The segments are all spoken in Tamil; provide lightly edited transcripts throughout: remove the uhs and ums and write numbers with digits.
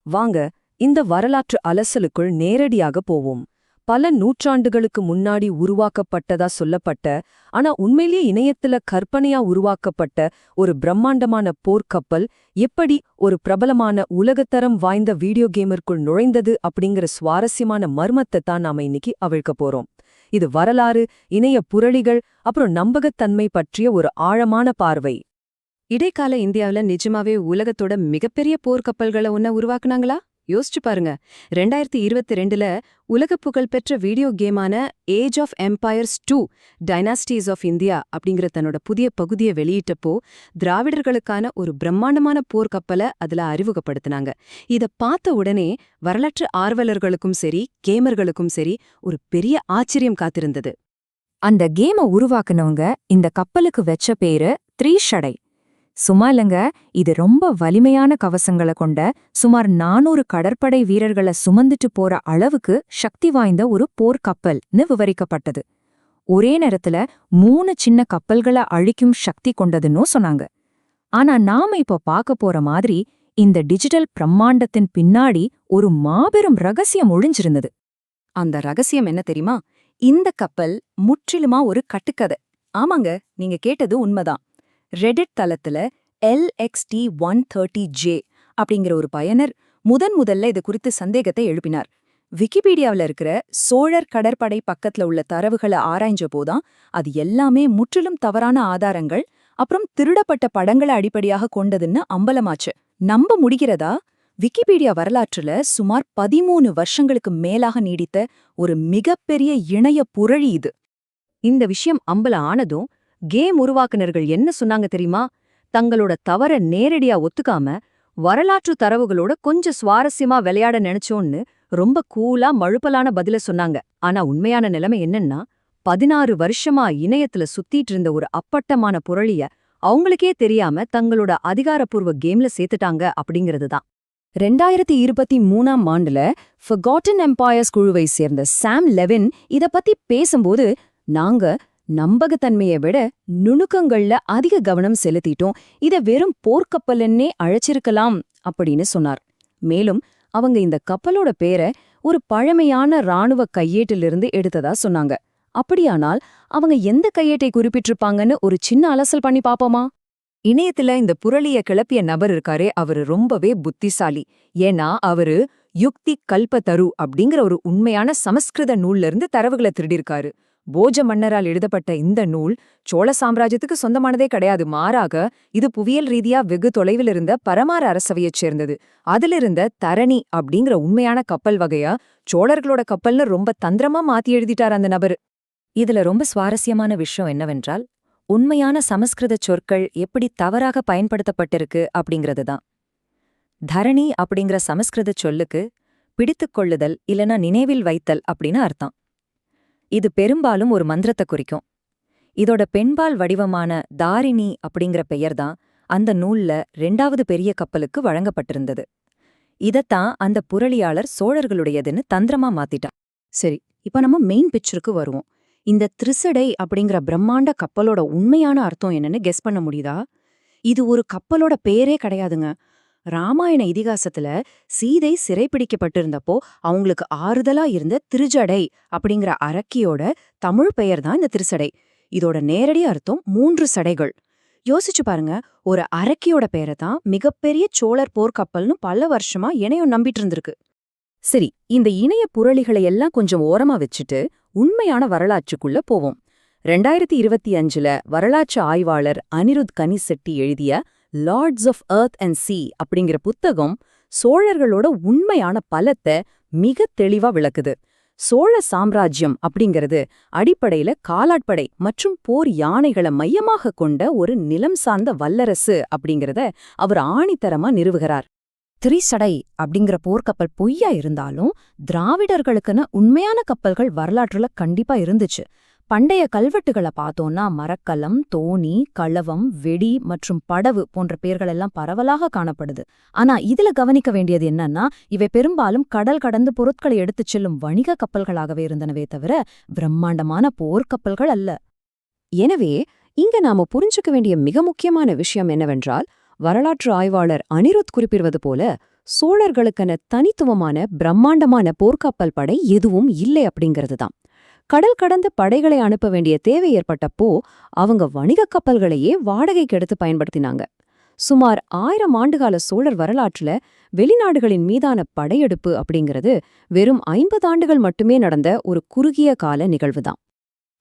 வாங்க இந்த வரலாற்று அலசலுக்குள் நேரடியாக போவோம். பல நூற்றாண்டுகளுக்கு முன்னாடி உருவாக்கப்பட்டதா சொல்லப்பட்ட, ஆனா உண்மையிலேயே இணையத்துல கற்பனையா உருவாக்கப்பட்ட ஒரு பிரம்மாண்டமான போர்க்கப்பல் எப்படி ஒரு பிரபலமான உலகத்தரம் வாய்ந்த வீடியோ கேமிற்குள் நுழைந்தது அப்படிங்கிற சுவாரஸ்யமான மர்மத்தை தான் நாம இன்னைக்கு அவிழ்க்க போறோம். இது வரலாறு, இணைய புரளிகள், அப்புறம் நம்பகத்தன்மை பற்றிய ஒரு ஆழமான பார்வை. இடைக்கால இந்தியாவுல நிஜமாவே உலகத்தோட மிகப்பெரிய போர்க்கப்பல்களை ஒன்ன உருவாக்குனாங்களா? யோசிச்சு பாருங்க. 2022ல உலக புகழ்பெற்ற வீடியோ கேமான age of empires 2 dynasties of India அப்படிங்கிற தன்னோட புதிய பகுதியை வெளியிட்டப்போ திராவிடர்களுக்கான ஒரு பிரம்மாண்டமான போர்க்கப்பலை அதுல அறிமுகப்படுத்தினாங்க. இத பார்த்த உடனே வரலாற்று ஆர்வலர்களுக்கும் சரி, கேமர்களுக்கும் சரி ஒரு பெரிய ஆச்சரியம் காத்திருந்தது. அந்த கேமை உருவாக்குனவங்க இந்த கப்பலுக்கு வெச்ச பேரு த்ரீஷடை. சும்மா இல்லங்க, இது ரொம்ப வலிமையான கவசங்களை கொண்ட சுமார் 400 கடற்படை வீரர்களை சுமந்துட்டு போற அளவுக்கு சக்தி வாய்ந்த ஒரு போர்க்கப்பல்னு விவரிக்கப்பட்டது. ஒரே நேரத்துல 3 சின்ன கப்பல்களை அழிக்கும் சக்தி கொண்டதுன்னு சொன்னாங்க. ஆனா நாம இப்ப பார்க்க போற மாதிரி இந்த டிஜிட்டல் பிரம்மாண்டத்தின் பின்னாடி ஒரு மாபெரும் ரகசியம் ஒளிஞ்சிருந்தது. அந்த ரகசியம் என்ன தெரியுமா? இந்த கப்பல் முற்றிலுமா ஒரு கட்டுக்கதை. ஆமாங்க, நீங்க கேட்டது உண்மைதான். ரெடிட் தளத்துல LXT130J அப்படிங்கிற ஒரு பயனர் முதல்ல இது குறித்து சந்தேகத்தை எழுப்பினார். விக்கிபீடியாவில் இருக்கிற சோழர் கடற்படை பக்கத்துல உள்ள தரவுகளை ஆராய்ஞ்ச போதான் அது எல்லாமே முற்றிலும் தவறான ஆதாரங்கள், அப்புறம் திருடப்பட்ட படங்களை அடிப்படையாக கொண்டதுன்னு அம்பலமாச்சு. நம்ப முடிகிறதா? விக்கிபீடியா வரலாற்றுல சுமார் 13 வருஷங்களுக்கு மேலாக நீடித்த ஒரு மிகப்பெரிய இணைய புரளி இது. இந்த விஷயம் அம்பல ஆனதும் கேம் உருவாக்குனர்கள் என்ன சொன்னாங்க தெரியுமா? தங்களோட தவற நேரடியா ஒத்துக்காம வரலாற்று தரவுகளோட கொஞ்சம் சுவாரஸ்யமா விளையாட நினைச்சோன்னு ரொம்ப கூலா மழுப்பலான பதில சொன்னாங்க. ஆனா உண்மையான நிலைமை என்னன்னா, 16 வருஷமா இணையத்துல சுத்திட்டு இருந்த ஒரு அப்பட்டமான புரளிய அவங்களுக்கே தெரியாம தங்களோட அதிகாரப்பூர்வ கேம்ல சேர்த்துட்டாங்க அப்படிங்கிறதுதான். 2023ஆம் ஆண்டுல ஃபர்காட்டன் எம்பயர்ஸ் குழுவை சேர்ந்த சாம் லெவின் இத பத்தி பேசும்போது, நாங்க நம்பகத்தன்மையை விட நுணுக்கங்கள்ல அதிக கவனம் செலுத்திட்டோம், இத வெறும் போர்க்கப்பல்னே அழைச்சிருக்கலாம் அப்படின்னு சொன்னார். மேலும் அவங்க இந்த கப்பலோட பேரை ஒரு பழமையான இராணுவ கையேட்டிலிருந்து எடுத்ததா சொன்னாங்க. அப்படியானால் அவங்க எந்த கையேட்டை குறிப்பிட்டிருப்பாங்கன்னு ஒரு சின்ன அலசல் பண்ணி பாப்போமா? இணையத்துல இந்த புரளிய கிளப்பிய நபர் இருக்காரே, அவரு ரொம்பவே புத்திசாலி. ஏன்னா அவரு யுக்தி கல்பதரு அப்படிங்கிற ஒரு உண்மையான சமஸ்கிருத நூல்ல இருந்து தரவுகளை திருடியிருக்காரு. போஜ மன்னரால் எழுதப்பட்ட இந்த நூல் சோழ சாம்ராஜ்யத்துக்கு சொந்தமானதே கிடையாது. மாறாக இது புவியியல் ரீதியா வெகு தொலைவில் இருந்த பரமார அரசவையைச் சேர்ந்தது. அதிலிருந்த தரணி அப்படிங்கிற உண்மையான கப்பல் வகையா சோழர்களோட கப்பல்னு ரொம்ப தந்திரமா மாத்தி எழுதிட்டார் அந்த நபரு. இதுல ரொம்ப சுவாரஸ்யமான விஷயம் என்னவென்றால், உண்மையான சமஸ்கிருத சொற்கள் எப்படி தவறாக பயன்படுத்தப்பட்டிருக்கு அப்படிங்கிறதுதான். தரணி அப்படிங்கிற சமஸ்கிருத சொல்லுக்கு பிடித்துக் கொள்ளுதல் இல்லனா நினைவில் வைத்தல் அப்படின்னு அர்த்தம். இது பெரும்பாலும் ஒரு மந்திரத்தை குறிக்கும். இதோட பெண்பால் வடிவமான தாரிணி அப்படிங்கிற பெயர்தான் அந்த நூல்ல 2வது பெரிய கப்பலுக்கு வழங்கப்பட்டிருந்தது. இதத்தான் அந்த புரளியாளர் சோழர்களுடையதுன்னு தந்திரமா மாத்திட்டான். சரி, இப்ப நம்ம மெயின் பிக்சருக்கு வருவோம். இந்த திரிசடை அப்படிங்கிற பிரம்மாண்ட கப்பலோட உண்மையான அர்த்தம் என்னன்னு கெஸ் பண்ண முடியுதா? இது ஒரு கப்பலோட பேரே கிடையாதுங்க. ராமாயண இதிகாசத்துல சீதை சிறைப்பிடிக்கப்பட்டிருந்தப்போ அவங்களுக்கு ஆறுதலா இருந்த திருஜடை அப்படிங்கிற அரக்கியோட தமிழ் பெயர் தான் இந்த திருசடை. இதோட நேரடி அர்த்தம் 3 சடைகள். யோசிச்சு பாருங்க, ஒரு அரக்கியோட பேரை தான் மிகப்பெரிய சோழர் போர்க்கப்பல்னு பல வருஷமா இணையம் நம்பிட்டு இருந்திருக்கு. சரி, இந்த இணைய புரளிகளை எல்லாம் கொஞ்சம் ஓரமா வச்சுட்டு உண்மையான வரலாற்றுக்குள்ள போவோம். 2025ல வரலாற்று ஆய்வாளர் அனிருத் கனிசெட்டி எழுதிய லார்ட்ஸ் ஆஃப் எர்த் அண்ட் சீ அப்படிங்கிற புத்தகம் சோழர்களோட உண்மையான பலத்தை மிக தெளிவா விளக்குது. சோழ சாம்ராஜ்யம் அப்படிங்கிறது அடிப்படையில காலாட்படை மற்றும் போர் யானைகளை மையமாக கொண்ட ஒரு நிலம் சார்ந்த வல்லரசு அப்படிங்கிறத அவர் ஆணித்தரமா நிறுவுகிறார். திரிசடை அப்படிங்கிற போர்க்கப்பல் பொய்யா இருந்தாலும் திராவிடர்களுக்குன்னு உண்மையான கப்பல்கள் வரலாற்றுல கண்டிப்பா இருந்துச்சு. பண்டைய கல்வெட்டுகளை பார்த்தோம்னா மரக்கலம், தோணி, களவம், வெடி மற்றும் படவு போன்ற பெயர்கள் எல்லாம் பரவலாக காணப்படுது. ஆனா இதுல கவனிக்க வேண்டியது என்னன்னா, இவை பெரும்பாலும் கடல் கடந்து பொருட்களை எடுத்துச் செல்லும் வணிக கப்பல்களாகவே இருந்தனவே தவிர பிரம்மாண்டமான போர்க்கப்பல்கள் அல்ல. எனவே இங்க நாம புரிஞ்சுக்க வேண்டிய மிக முக்கியமான விஷயம் என்னவென்றால், வரலாற்று ஆய்வாளர் அனிருத் குறிப்பிடுவது போல சோழர்களுக்கென தனித்துவமான பிரம்மாண்டமான போர்க்கப்பல் படை எதுவும் இல்லை அப்படிங்கிறதுதான். கடல் கடந்த படைகளை அனுப்ப வேண்டிய தேவை ஏற்பட்டப்போ அவங்க வணிகக் கப்பல்களையே வாடகைக்கு எடுத்து பயன்படுத்தினாங்க. சுமார் 1000 ஆண்டுகால சோழர் வரலாற்றுல வெளிநாடுகளின் மீதான படையெடுப்பு அப்படிங்கிறது வெறும் 50 ஆண்டுகள் மட்டுமே நடந்த ஒரு குறுகிய கால நிகழ்வுதான்.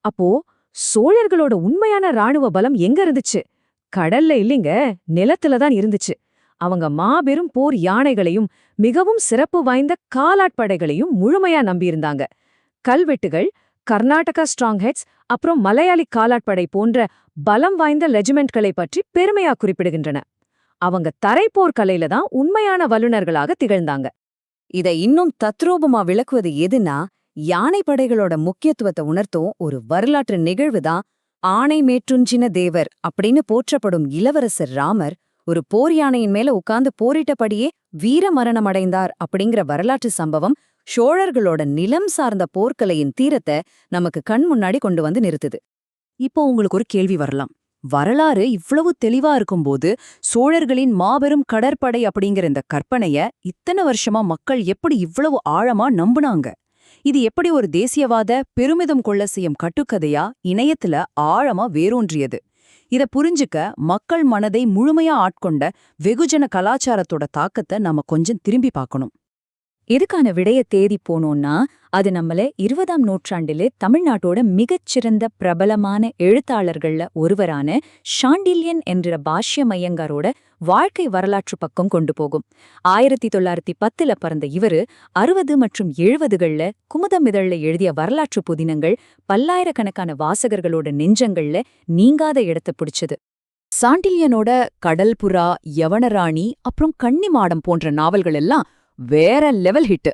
அப்போ சோழர்களோட உண்மையான ராணுவ பலம் எங்க இருந்துச்சு? கடல்ல இல்லைங்க, நிலத்துல தான் இருந்துச்சு. அவங்க மாபெரும் போர் யானைகளையும் மிகவும் சிறப்பு வாய்ந்த காலாட்படைகளையும் முழுமையா நம்பியிருந்தாங்க. கல்வெட்டுகள் கர்நாடகா ஸ்ட்ராங்ஹெட்ஸ் அப்புறம் மலையாளி காலாட்படை போன்ற பலம் வாய்ந்த ரெஜிமெண்ட்களை பற்றி பெருமையா குறிப்பிடுகின்றன. அவங்க தரைப்போர் கலையில தான் உண்மையான வல்லுநர்களாக திகழ்ந்தாங்க. இதை இன்னும் தத்ரூபமா விளக்குவது எதுனா, யானை படைகளோட முக்கியத்துவத்தை உணர்த்தும் ஒரு வரலாற்று நிகழ்வுதான் ஆணை மேற்றுஞ்சின தேவர் அப்படின்னு போற்றப்படும் இளவரசர் ராமர் ஒரு போர் யானையின் மேல உட்கார்ந்து போரிட்டபடியே வீர மரணமடைந்தார் அப்படிங்கிற வரலாற்று சம்பவம் சோழர்களோட நிலம் சார்ந்த போர்க்கலையின் தீரத்தை நமக்கு கண் முன்னாடி கொண்டு வந்து நிறுத்துது. இப்போ உங்களுக்கு ஒரு கேள்வி வரலாம். வரலாறு இவ்வளவு தெளிவா இருக்கும்போது சோழர்களின் மாபெரும் கடற்படை அப்படிங்கிற இந்த கற்பனைய இத்தனை வருஷமா மக்கள் எப்படி இவ்வளவு ஆழமா நம்புனாங்க? இது எப்படி ஒரு தேசியவாத பெருமிதம் கொள்ள செய்யும் கட்டுக்கதையா இணையத்துல ஆழமா வேரூன்றியது? இத புரிஞ்சுக்க மக்கள் மனதை முழுமையா ஆட்கொண்ட வெகுஜன கலாச்சாரத்தோட தாக்கத்தை நாம கொஞ்சம் திரும்பி பார்க்கணும். எதுக்கான விடைய தேடி போனோம்னா, அது நம்மள 20ஆம் நூற்றாண்டிலே தமிழ்நாட்டோட மிகச்சிறந்த பிரபலமான எழுத்தாளர்கள்ல ஒருவரான ஷாண்டில்யன் என்ற பாஷ்யம் ஐயங்காரோட வாழ்க்கை வரலாற்று பக்கம் கொண்டு போகும். 1910ல பிறந்த இவரு 60 மற்றும் 70கள்ல குமுதம் இதழ்ல எழுதிய வரலாற்று புதினங்கள் பல்லாயிரக்கணக்கான வாசகர்களோட நெஞ்சங்கள்ல நீங்காத இடத்தை பிடிச்சது. சாண்டில்யனோட கடல்புறா, யவனராணி அப்புறம் கன்னிமாடம் போன்ற நாவல்கள் எல்லாம் வேற லெவல் ஹிட்.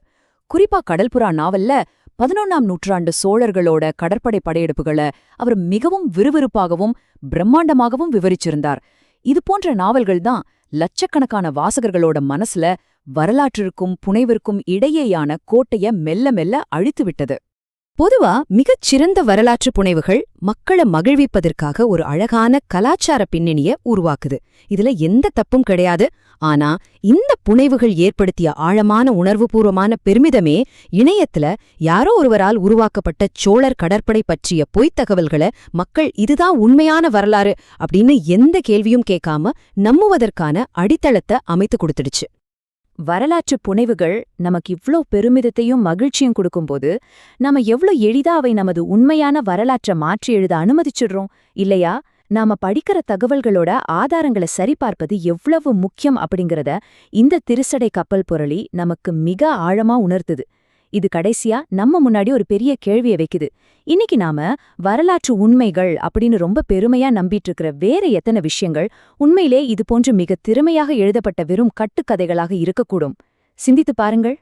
குறிப்பா கடல்புறா நாவல்ல 11ஆம் நூற்றாண்டு சோழர்களோட கடற்படை படையெடுப்புகளை அவர் மிகவும் விறுவிறுப்பாகவும் பிரம்மாண்டமாகவும் விவரிச்சிருந்தார். இது போன்ற நாவல்கள் தான் லட்சக்கணக்கான வாசகர்களோட மனசுல வரலாற்றிற்கும் புனைவிற்கும் இடையேயான கோட்டைய மெல்ல மெல்ல அழித்துவிட்டது. பொதுவா மிகச் சிறந்த வரலாற்று புனைவுகள் மக்களை மகிழ்விப்பதற்காக ஒரு அழகான கலாச்சார பின்னணிய உருவாக்குது. இதுல எந்த தப்பும் கிடையாது. ஆனா இந்த புனைவுகள் ஏற்படுத்திய ஆழமான உணர்வுபூர்வமான பெருமிதமே இணையத்துல யாரோ ஒருவரால் உருவாக்கப்பட்ட சோழர் கடற்படை பற்றிய பொய்த் தகவல்களை மக்கள் இதுதான் உண்மையான வரலாறு அப்படின்னு எந்த கேள்வியும் கேட்காம நம்புவதற்கான அடித்தளத்தை அமைத்து கொடுத்துடுச்சு. வரலாற்று புனைவுகள் நமக்கு இவ்ளோ பெருமிதத்தையும் மகிழ்ச்சியும் கொடுக்கும்போது நாம எவ்ளோ எளிதா அவை நமது உண்மையான வரலாற்றை மாற்றி எழுத அனுமதிச்சிடுறோம் இல்லையா? நாம படிக்கிற தகவல்களோட ஆதாரங்களை சரிபார்ப்பது எவ்வளவு முக்கியம் அப்படிங்கறத இந்த திருசடை கப்பல் புரளி நமக்கு மிக ஆழமா உணர்த்துது. இது கடைசியா நம்ம முன்னாடி ஒரு பெரிய கேள்வியை வைக்குது. இன்னைக்கு நாம வரலாற்று உண்மைகள் அப்படின்னு ரொம்ப பெருமையா நம்பிட்டு இருக்கிற வேற எத்தனை விஷயங்கள் உண்மையிலே இது போன்று மிக திறமையாக எழுதப்பட்ட வெறும் கட்டுக்கதைகளாக இருக்கக்கூடும்? சிந்தித்து பாருங்கள்.